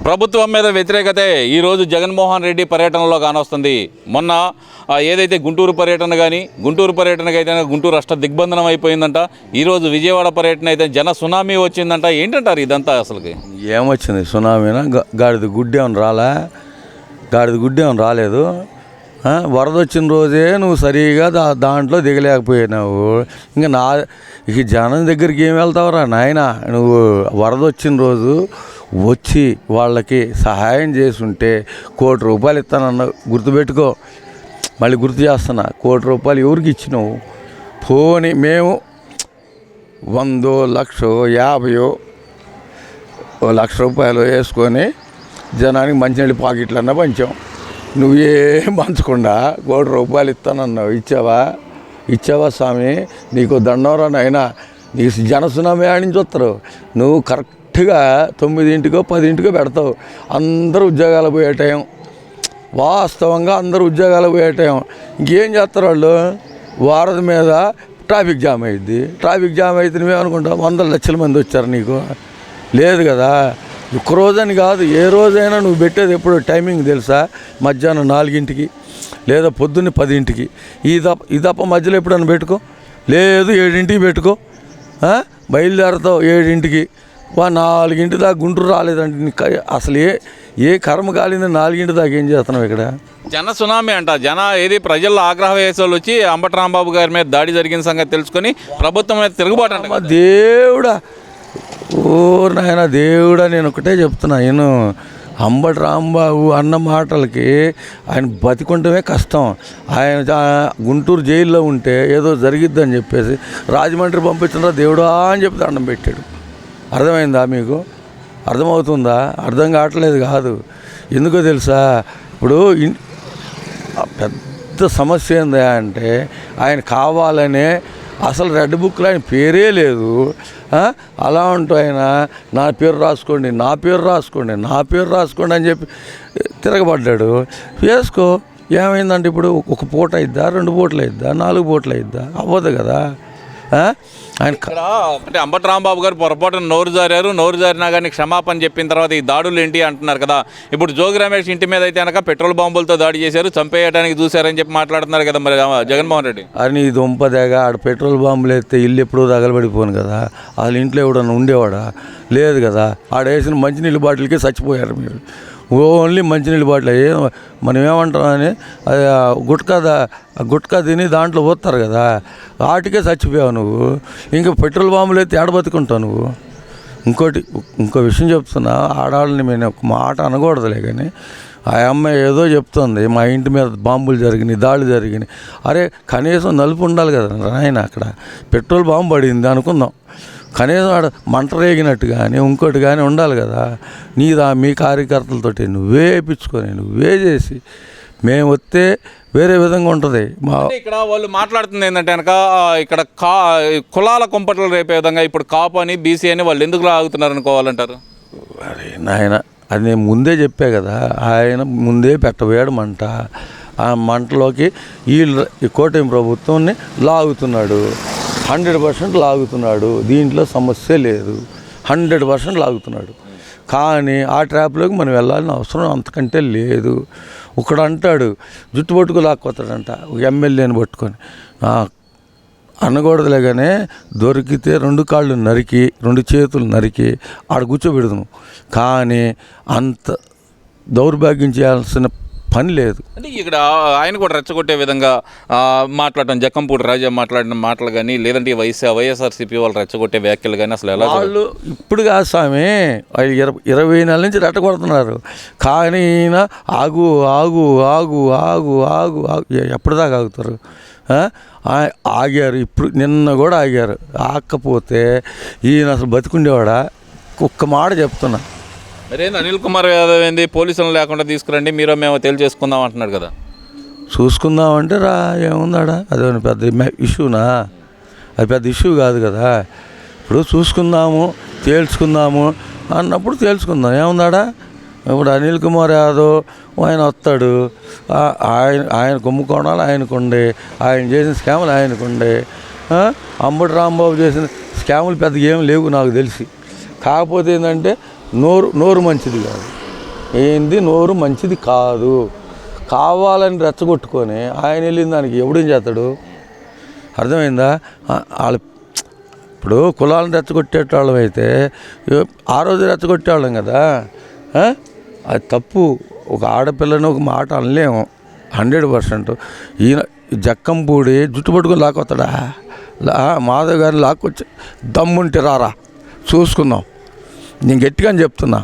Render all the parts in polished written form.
ప్రభుత్వం మీద వ్యతిరేకతే ఈరోజు జగన్మోహన్ రెడ్డి పర్యటనలో కానొస్తుంది. మొన్న ఏదైతే గుంటూరు పర్యటన కానీ గుంటూరు పర్యటనకు అయితే గుంటూరు రాష్ట్ర దిగ్బంధనం అయిపోయిందంట. ఈరోజు విజయవాడ పర్యటన అయితే జన సునామీ వచ్చిందంట. ఏంటంటారు ఇదంతా? అసలుకి ఏమొచ్చింది సునామీనా? గాడిద గుడ్డేమని రాలా? గాడిద గుడ్డేమని రాలేదు. వరద వచ్చిన రోజే నువ్వు సరిగా దాంట్లో దిగలేకపోయినావు. ఇంకా ఇక జనం దగ్గరికి ఏం వెళ్తావురా నాయన? నువ్వు వరద వచ్చిన రోజు వచ్చి వాళ్ళకి సహాయం చేసుంటే ₹1 కోటి ఇస్తానన్నావు. గుర్తుపెట్టుకో, మళ్ళీ గుర్తు చేస్తున్నా. ₹1 కోటి ఎవరికి ఇచ్చినావు? పోనీ మేము 100, 1,00,000, 50, ₹1,00,000 వేసుకొని జనానికి మంచినీళ్ళు పాకెట్లన్నా పంచాం. నువ్వేం పంచకుండా ₹1 కోటి ఇస్తానన్నావు. ఇచ్చావా స్వామి? నీకు దండంరా నాయనా. నీకు జనసునామీ ఆడించి వస్తారు. నువ్వు కరెక్ట్గా 9కో 10కో పెడతావు. అందరూ ఉద్యోగాలు పోయే టైం, వాస్తవంగా అందరూ ఉద్యోగాలు పోయే టైం. ఇంకేం చేస్తారు వాళ్ళు? వారధ మీద ట్రాఫిక్ జామ్ అయ్యిద్ది. ట్రాఫిక్ జామ్ అయితే నువ్వేమనుకుంటావు? 100 లక్షల మంది వచ్చారు. నీకు లేదు కదా. ఒక్కరోజని కాదు, ఏ రోజైనా నువ్వు పెట్టేది ఎప్పుడు టైమింగ్ తెలుసా? మధ్యాహ్నం 4కి లేదా పొద్దున్న 10కి. ఈ తప్ప మధ్యలో ఎప్పుడన్నా పెట్టుకో. లేదు 7కి పెట్టుకో. బయలుదేరతావు 7కి, 4 దాకా గుంటూరు రాలేదంటే అసలు ఏ కర్మ కాలింది? 4 దాకా ఏం చేస్తున్నావు ఇక్కడ? జన సునామీ అంట. ఏది ప్రజల్లో ఆగ్రహ వేసాలు వచ్చి అంబటి రాంబాబు గారి మీద దాడి జరిగిన సంగతి తెలుసుకొని ప్రభుత్వం మీద తిరుగుబాటు అంట. దేవుడా, ఓ నాయన దేవుడా, నేను ఒకటే చెప్తున్నా. నేను అంబటి రాంబాబు అన్న మాటలకి ఆయన బతికుంటమే కష్టం. ఆయన గుంటూరు జైల్లో ఉంటే ఏదో జరిగిద్దని చెప్పేసి రాజమండ్రి పంపించరా దేవుడా అని చెప్పి దండం పెట్టాడు. అర్థమైందా మీకు? అర్థమవుతుందా? అర్థం కావట్లేదు కాదు. ఎందుకో తెలుసా? ఇప్పుడు పెద్ద సమస్య ఏందా అంటే ఆయన కావాలనే అసలు రెడ్ బుక్లో ఆయన పేరే లేదు. అలా ఉంటూ ఆయన నా పేరు రాసుకోండి అని చెప్పి తిరగబడ్డాడు. వేసుకో, ఏమైందంటే ఇప్పుడు 1 పూట అయిద్దా, 2 పూటలు అయిద్దా, 4 పూటలు అయిద్దా? అవ్వదు కదా. ఆయన అంటే అంబటి రాంబాబు గారు పొరపాటున నోరు జారినా కానీ క్షమాపణ చెప్పిన తర్వాత ఈ దాడులు ఏంటి అంటున్నారు కదా. ఇప్పుడు జోగి రమేష్ ఇంటి మీద అయితే కనుక పెట్రోల్ బాంబులతో దాడి చేశారు, చంపేయడానికి చూశారని చెప్పి మాట్లాడుతున్నారు కదా మరి జగన్మోహన్ రెడ్డి. అని దుంపదేగా ఆడ పెట్రోల్ బాంబులు వేస్తే ఇల్లు ఎప్పుడూ తగలబడిపోను కదా. వాళ్ళ ఇంట్లో ఎవడన్నా ఉండేవాడా? లేదు కదా. ఆడ వేసిన మంచినీళ్ళ బాటిల్కే చచ్చిపోయారు మీరు. ఓన్లీ మంచినీళ్ళ బాటిల్. మనం ఏమంటామని అది గుట్కా తిని దాంట్లో పోతారు కదా, వాటికే చచ్చిపోయావు నువ్వు. ఇంకా పెట్రోల్ బాంబులు అయితే ఏడ బతుకుంటావు నువ్వు. ఇంకో విషయం చెప్తున్నా. ఆడవాళ్ళని నేను ఒక మాట అనకూడదులే కానీ ఆ అమ్మాయి ఏదో చెప్తుంది, మా ఇంటి మీద బాంబులు జరిగినాయి, దాడులు జరిగినాయి. అరే కనీసం నలుపు ఉండాలి కదా నాయన. అక్కడ పెట్రోల్ బాంబు పడింది అనుకుందాం, కనీసం ఆడ మంట రేగినట్టు కానీ ఇంకోటి కానీ ఉండాలి కదా. మీ కార్యకర్తలతోటి నువ్వే వేయించుకొని నువ్వే చేసి మేము వస్తే వేరే విధంగా ఉంటుంది. ఇక్కడ వాళ్ళు మాట్లాడుతుంది ఏంటంటే కనుక ఇక్కడ కులాల కుంపట్లు రేపే విధంగా ఇప్పుడు కాపు అని బీసీ అని వాళ్ళు ఎందుకు లాగుతున్నారు అనుకోవాలంటారు? అరే నాయన, అది నేను ముందే చెప్పా కదా. ఆయన ముందే పెట్టబోయాడు మంట. ఆ మంటలోకి ఈ కూటమి ప్రభుత్వాన్ని లాగుతున్నాడు. 100% లాగుతున్నాడు. దీంట్లో సమస్య లేదు. 100% లాగుతున్నాడు. కానీ ఆ ట్రాప్లోకి మనం వెళ్ళాలని అవసరం అంతకంటే లేదు. ఒకడు అంటాడు జుట్టు పట్టుకు లాక్కొస్తాడంట ఒక ఎమ్మెల్యేని పట్టుకొని. అనకూడదులే కానీ దొరికితే 2 కాళ్ళు నరికి 2 చేతులు నరికి ఆడ కూర్చోబెడదాము. కానీ అంత దౌర్భాగ్యం చేయాల్సిన పని లేదు. అంటే ఇక్కడ ఆయన కూడా రెచ్చగొట్టే విధంగా మాట్లాడటం, జక్కంపూడి రాజా మాట్లాడిన మాటలు కానీ లేదంటే వైఎస్ఆర్సీపీ వాళ్ళు రెచ్చగొట్టే వ్యాఖ్యలు కానీ అసలు ఎలా? వాళ్ళు ఇప్పుడు కాదు స్వామి, 20 నెలల నుంచి రెట్టగొడుతున్నారు. కానీ ఈయన ఆగు ఆగు ఆగు ఆగు ఆగు ఆగు ఎప్పటిదాకా ఆగుతారు? ఆగారు. ఇప్పుడు నిన్న కూడా ఆగారు. ఆకపోతే ఈయన అసలు బతికుండేవాడా? ఒక్క మాట చెప్తున్నా. మరేంది అనిల్ కుమార్ యాదవ్ ఏంది పోలీసులను లేకుండా తీసుకురండి, మీరు మేము తేల్చేసుకుందాం అంటున్నాడు కదా. చూసుకుందామంటే రా, ఏముందాడా? అదే పెద్ద ఇష్యూనా? అది పెద్ద ఇష్యూ కాదు కదా. ఇప్పుడు చూసుకుందాము తేల్చుకుందాము అన్నప్పుడు తేల్చుకుందాం, ఏముందాడా? ఇప్పుడు అనిల్ కుమార్ యాదవ్ ఆయన వస్తాడు, ఆయన కుంభకోణాలు ఆయనకుండే, ఆయన చేసిన స్కాములు ఆయనకుండే. అంబటి రాంబాబు చేసిన స్కాములు పెద్దగా ఏం లేవు నాకు తెలిసి. కాకపోతే ఏంటంటే నోరు మంచిది కాదు. ఏంది నోరు మంచిది కాదు. కావాలని రెచ్చగొట్టుకొని ఆయన వెళ్ళిన దానికి ఎవడేం చేస్తాడు? అర్థమైందా? వాళ్ళ ఇప్పుడు కులాలను రెచ్చగొట్టేటోళ్ళం అయితే ఆ రోజు రెచ్చగొట్టేవాళ్ళం కదా. అది తప్పు. ఒక ఆడపిల్లని ఒక మాట అనలేము 100%. ఈయన జక్కంపూడి జుట్టు పట్టుకొని లాక్కొస్తాడా? మాధవ్ గారిని లాక్కొచ్చి దమ్ముంటే రారా చూసుకుందాం. నేను గట్టిగా చెప్తున్నా,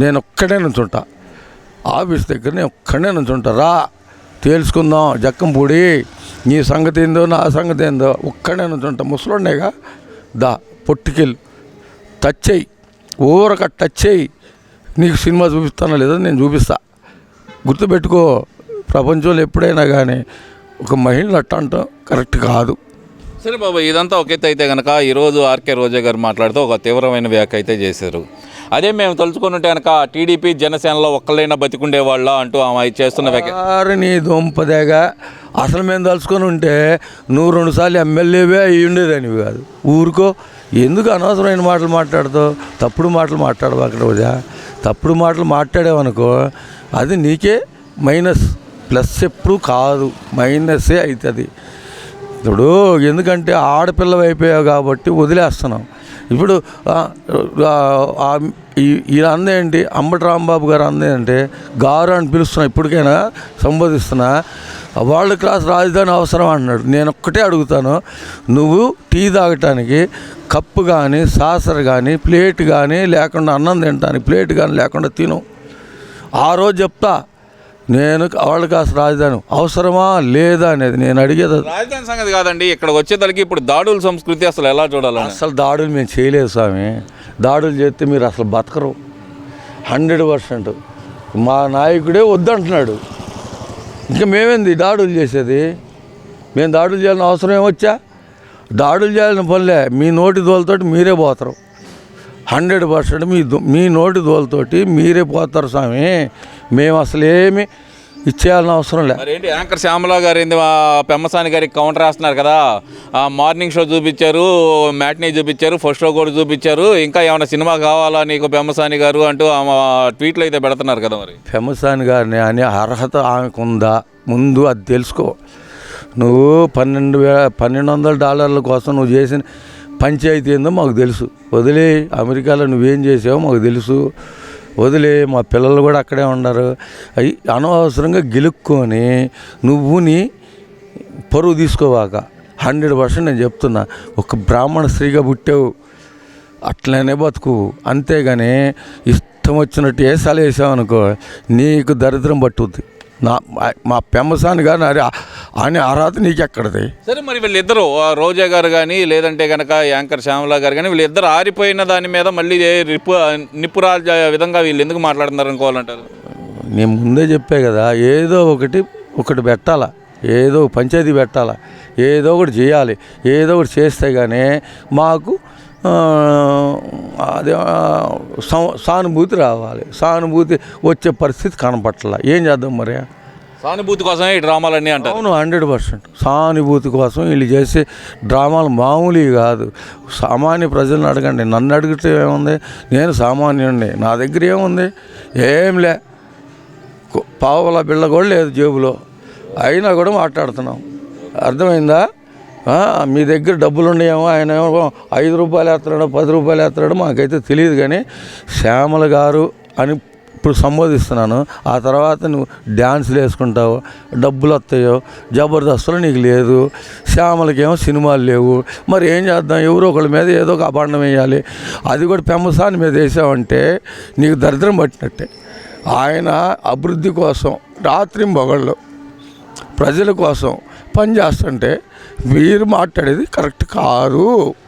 నేను ఒక్కడే నుంచుంటా ఆఫీస్ దగ్గర, నేను ఒక్కడే నుంచుంటా. రా తేల్చుకుందాం జక్కంపూడి, నీ సంగతి ఏందో నా సంగతి ఏందో. ఒక్కడే నుంచుంటా, ముసలుండేగా. దా పొట్టుకెళ్ళి టచ్ చేయి, ఊరక టచ్ చేయి. నీకు సినిమా చూపిస్తానో లేదో నేను చూపిస్తా. గుర్తుపెట్టుకో, ప్రపంచంలో ఎప్పుడైనా కానీ ఒక మహిళను అట్ట అంటాం కరెక్ట్ కాదు. సరే బాబా, ఇదంతా ఒక ఎత్తు అయితే కనుక ఈరోజు ఆర్కే రోజా గారు మాట్లాడుతూ ఒక తీవ్రమైన వ్యాఖ్య అయితే చేశారు. అదే మేము తలుచుకుంటే కనుక టీడీపీ జనసేనలో ఒక్కళ్ళైనా బతికుండేవాళ్ళ అంటూ ఆమె చేస్తున్న వ్యాఖ్య. నీ దుంపదేగా, అసలు మేము తలుచుకొని ఉంటే నువ్వు 2 సార్లు ఎమ్మెల్యేవే అయ్యి ఉండేదానివి కాదు. ఊరుకో, ఎందుకు అనవసరమైన మాటలు మాట్లాడుతావు? తప్పుడు మాటలు మాట్లాడవు అక్కడ రోజా. తప్పుడు మాటలు మాట్లాడావనుకో అది నీకే మైనస్, ప్లస్ ఎప్పుడు కాదు, మైనస్సే అవుతుంది. ఇప్పుడు ఎందుకంటే ఆడపిల్ల అయిపోయావు కాబట్టి వదిలేస్తున్నాం. ఇప్పుడు ఈయన అందేంటి, అంబటి రాంబాబు గారు అందేంటి, గారు అని పిలుస్తున్నా, ఇప్పటికైనా సంబోధిస్తున్నా. వరల్డ్ క్లాస్ రాజధాని అవసరం అంటున్నాడు. నేను ఒక్కటే అడుగుతాను, నువ్వు టీ తాగటానికి కప్పు కానీ సాసర్ కానీ ప్లేట్ కానీ లేకుండా, అన్నం తినటానికి ప్లేట్ కానీ లేకుండా తిను. ఆ రోజు చెప్తా నేను వరల్డ్ క్లాస్ రాజధాని అవసరమా లేదా అనేది. నేను అడిగేది రాజధాని సంగతి కాదండి, ఇక్కడ వచ్చేసరికి ఇప్పుడు దాడుల సంస్కృతి అసలు ఎలా చూడాలి? అసలు దాడులు మేము చేయలేదు స్వామి. దాడులు చేస్తే మీరు అసలు బతకరు 100%. మా నాయకుడే వద్దంటున్నాడు, ఇంకా మేమేంది దాడులు చేసేది? మేము దాడులు చేయాలని అవసరం ఏమొచ్చా? దాడులు చేయాలని పనిలే. మీ నోటి దోలతోటి మీరే పోతారు 100%. మీ నోటి దోలతోటి మీరే పోతారు స్వామి. మేము అసలు ఏమి ఇచ్చేయాలని అవసరం లేదు. ఏంటి యాంకర్ శ్యామల గారు ఏంది పెమ్మసాని గారికి కౌంటర్ వేస్తున్నారు కదా. మార్నింగ్ షో చూపించారు, మ్యాట్నీ చూపించారు, ఫస్ట్ షో కూడా చూపించారు. ఇంకా ఏమైనా సినిమా కావాలా నీకు పెమ్మసాని గారు అంటూ ట్వీట్లు అయితే పెడుతున్నారు కదా. మరి పెమ్మసాని గారిని అనే అర్హత ఆమెకు ఉందా ముందు అది తెలుసుకో. నువ్వు $1,200 కోసం నువ్వు చేసిన పంచాయతీ ఏందో మాకు తెలుసు. వదిలే, అమెరికాలో నువ్వేం చేసావో మాకు తెలుసు. వదిలే, మా పిల్లలు కూడా అక్కడే ఉన్నారు. అవి అనవసరంగా గెలుక్కొని నువ్వు నీ పరువు తీసుకోవాక. 100% నేను చెప్తున్నా, ఒక బ్రాహ్మణ స్త్రీగా పుట్టావు, అట్లనే బతుకు. అంతేగాని ఇష్టం వచ్చినట్టు ఏసాలు వేసావనుకో నీకు దరిద్రం పట్టుద్ది. మా పెమ్మసాని కానీ అనే అర్హత నీకు ఎక్కడది? సరే, మరి వీళ్ళిద్దరూ రోజా గారు కానీ లేదంటే కనుక యాంకర్ శ్యామల గారు కానీ వీళ్ళిద్దరు ఆరిపోయిన దాని మీద మళ్ళీ నిప్పురాజ విధంగా వీళ్ళు ఎందుకు మాట్లాడుతున్నారు అనుకోవాలంటారు? నేను ముందే చెప్పే కదా, ఏదో ఒకటి పెట్టాలా, ఏదో పంచాయతీ పెట్టాలా, ఏదో ఒకటి చేయాలి. ఏదో ఒకటి చేస్తే కానీ మాకు అదే సానుభూతి రావాలి. సానుభూతి వచ్చే పరిస్థితి కనపట్ల. ఏం చేద్దాం మరి? సానుభూతి కోసమే ఈ డ్రామాలన్నీ అంటారు. అవును, 100%. సానుభూతి కోసం వీళ్ళు చేసే డ్రామాలు మామూలు కాదు. సామాన్య ప్రజలను అడగండి, నన్ను అడిగితే ఏముంది? నేను సామాన్యుడిని, నా దగ్గర ఏముంది? ఏంలే, పావుల బిళ్ళ కూడా లేదు జేబులో, అయినా కూడా మాట్లాడుతున్నాం. అర్థమైందా? మీ దగ్గర డబ్బులు ఉన్నాయేమో, ఆయన ఏమో ₹5 వేస్తున్నాడో ₹10 వేస్తున్నాడో మాకైతే తెలియదు. కానీ శ్యామల గారు అని ఇప్పుడు సంబోధిస్తున్నాను. ఆ తర్వాత నువ్వు డ్యాన్సులు వేసుకుంటావు, డబ్బులు వస్తాయో, జబర్దస్తులు నీకు లేదు, శ్యామలకేమో సినిమాలు లేవు. మరి ఏం చేద్దాం? ఎవరో ఒకళ్ళ మీద ఏదో ఒక అభాండం వేయాలి. అది కూడా పెమ్మసాని మీద వేసావంటే నీకు దరిద్రం పట్టినట్టే. ఆయన అభివృద్ధి కోసం రాత్రింబగళ్ళు ప్రజల కోసం పనిచేస్తుంటే మీరు మాట్లాడేది కరెక్ట్ కాదు.